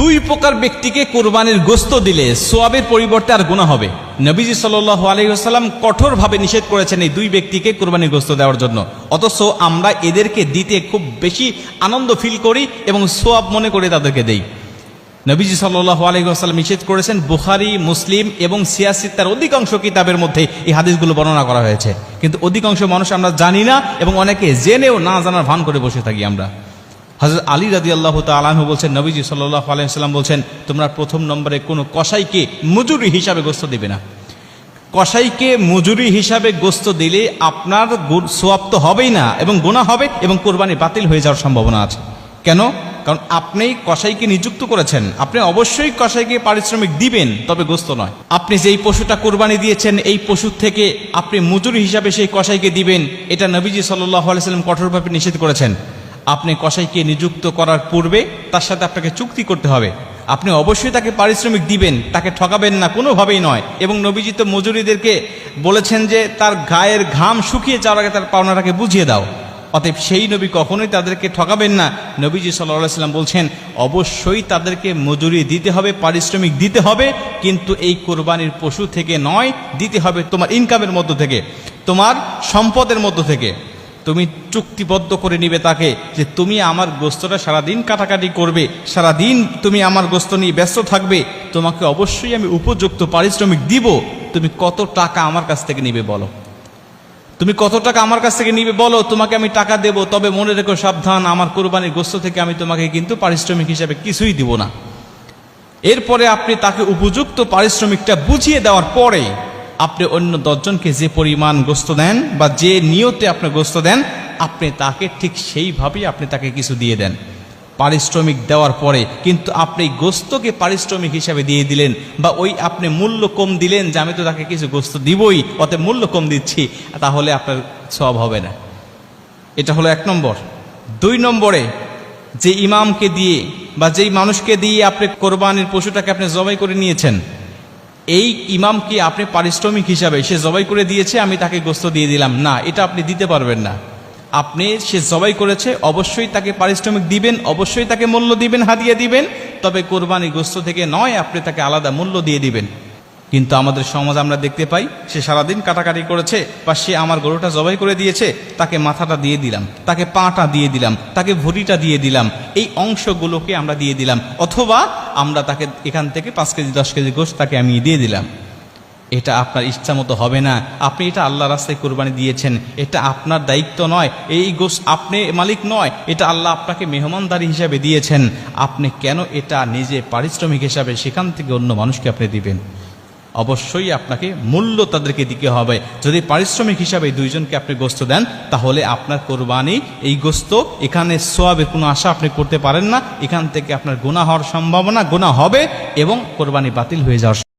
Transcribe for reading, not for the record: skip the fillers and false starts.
দুই প্রকার ব্যক্তিকে কুরবানির গোশত দিলে সওয়াবের পরিবর্তে আর গুনাহ হবে। নবীজি সাল্লাল্লাহু আলাইহি ওয়াসাল্লাম কঠোরভাবে নিষেধ করেছেন এই দুই ব্যক্তিকে কুরবানির গোশত দেওয়ার জন্য, অথচ আমরা এদেরকে দিতে খুব বেশি আনন্দ ফিল করি এবং সওয়াব মনে করে তাদেরকে দেই। নবীজি সাল্লাল্লাহু আলাইহি ওয়াসাল্লাম নিষেধ করেছেন, বুখারী, মুসলিম এবং সিয়াসিত্তার অধিকাংশ কিতাবের মধ্যে এই হাদিসগুলো বর্ণনা করা হয়েছে, কিন্তু অধিকাংশ মানুষ আমরা জানি না এবং অনেকে জেনেও না জানার ভান করে বসে থাকি আমরা। হযরত আলী রাদিয়াল্লাহু তাআলা আনহু বলছেন, নবীজি সাল্লাল্লাহু আলাইহি ওয়াসাল্লাম বলছেন, তোমরা প্রথম নম্বরে কোনো কসাইকে মজুরি হিসাবে গোশত দিবে না। কসাইকে মজুরি হিসাবে গোশত দিলে আপনার সওয়াব তো হবেই না এবং গুনাহ হবে এবং কুরবানি বাতিল হয়ে যাওয়ার সম্ভাবনা আছে। কেন? কারণ আপনি কসাইকে নিযুক্ত করেছেন, আপনি অবশ্যই কসাইকে পারিশ্রমিক দিবেন, তবে গোশত নয়। আপনি যেই পশুটা কুরবানি দিয়েছেন এই পশুর থেকে আপনি মজুরি হিসাবে সেই কসাইকে দিবেন, এটা নবীজি সাল্লাল্লাহু আলাইহি ওয়াসাল্লাম কঠোরভাবে নিষেধ করেছেন। আপনি কসাইকে নিযুক্ত করার পূর্বে তার সাথে আপনাকে চুক্তি করতে হবে, আপনি অবশ্যই তাকে পারিশ্রমিক দিবেন, তাকে ঠকাবেন না, কোনোভাবেই নয়। এবং নবীজি তো মজুরিদেরকে বলেছেন যে তার গায়ের ঘাম শুকিয়ে যাওয়ার আগে তার পাওনাটাকে বুঝিয়ে দাও। অতএব সেই নবী কখনোই তাদেরকে ঠকাবেন না। নবীজি সাল্লাল্লাহু আলাইহি ওয়াসাল্লাম বলছেন, অবশ্যই তাদেরকে মজুরি দিতে হবে, পারিশ্রমিক দিতে হবে, কিন্তু এই কোরবানির পশু থেকে নয়, দিতে হবে তোমার ইনকামের মধ্য থেকে, তোমার সম্পদের মধ্য থেকে। তুমি চুক্তিবদ্ধ করে নিবে তাকে যে তুমি আমার গোশতটা সারাদিন কাটাকাটি করবে, সারাদিন তুমি আমার গোশত নিয়ে ব্যস্ত থাকবে, তোমাকে অবশ্যই আমি উপযুক্ত পারিশ্রমিক দিব। তুমি কত টাকা আমার কাছ থেকে নিবে বলো, তুমি কত টাকা আমার কাছ থেকে নিবে বলো, তোমাকে আমি টাকা দেব। তবে মনে রেখো সাবধান, আমার কোরবানির গোশত থেকে আমি তোমাকে কিন্তু পারিশ্রমিক হিসাবে কিছুই দিব না। এরপরে আপনি তাকে উপযুক্ত পারিশ্রমিকটা বুঝিয়ে দেওয়ার পরে আপনি অন্য 10 জনকে যে পরিমাণ গোশত দেন বা যে নিয়তে আপনি গোশত দেন, আপনি তাকে ঠিক সেইভাবেই আপনি তাকে কিছু দিয়ে দেন পারিশ্রমিক দেওয়ার পরে। কিন্তু আপনি গোশতকে পারিশ্রমিক হিসাবে দিয়ে দিলেন বা ওই আপনি মূল্য কম দিলেন যে আমি তো তাকে কিছু গোশত দিবই, অতএব মূল্য কম দিচ্ছি, তাহলে আপনার সওয়াব হবে না। এটা হলো 1 নম্বর। 2 নম্বরে, যে ইমামকে দিয়ে বা যেই মানুষকে দিয়ে আপনি কোরবানির পশুটাকে আপনি জবাই করে নিয়েছেন, এই ইমামকে আপনি পারিশ্রমিক হিসাবে, সে জবাই করে দিয়েছে আমি তাকে গোশত দিয়ে দিলাম না, এটা আপনি দিতে পারবেন না। আপনি সে জবাই করেছে, অবশ্যই তাকে পারিশ্রমিক দিবেন, অবশ্যই তাকে মূল্য দিবেন, হাদিয়া দিবেন, তবে কোরবানি গোশত থেকে নয়, আপনি তাকে আলাদা মূল্য দিয়ে দিবেন। কিন্তু আমাদের সমাজ আমরা দেখতে পাই, সে সারাদিন কাটাকাটি করেছে বা সে আমার গরুটা জবাই করে দিয়েছে, তাকে মাথাটা দিয়ে দিলাম, তাকে পাটা দিয়ে দিলাম, তাকে ভুঁড়িটা দিয়ে দিলাম, এই অংশগুলোকে আমরা দিয়ে দিলাম, অথবা আমরা তাকে এখান থেকে 5 কেজি 10 কেজি গোশত তাকে আমি দিয়ে দিলাম। এটা আপনার ইচ্ছা মতো হবে না। আপনি এটা আল্লাহর রাস্তায় কোরবানি দিয়েছেন, এটা আপনার দায়িত্ব নয়, এই গোশত আপনি মালিক নয়, এটা আল্লাহ আপনাকে মেহমানদারি হিসাবে দিয়েছেন। আপনি কেন এটা নিজে পারিশ্রমিক হিসাবে সেখান থেকে অন্য মানুষকে আপনি দিবেন? অবশ্যই আপনাকে মূল্য তাদেরকে দিতে হবে। যদি পারিশ্রমিক হিসাবে 2 জনকে আপনি গোশত দেন, তাহলে আপনার কোরবানি এই গোশত, এখানে সওয়াবের কোনো আশা আপনি করতে পারেন না। এখান থেকে আপনার গুনাহ হওয়ার সম্ভাবনা, গুনাহ হবে এবং কোরবানি বাতিল হয়ে যাওয়ার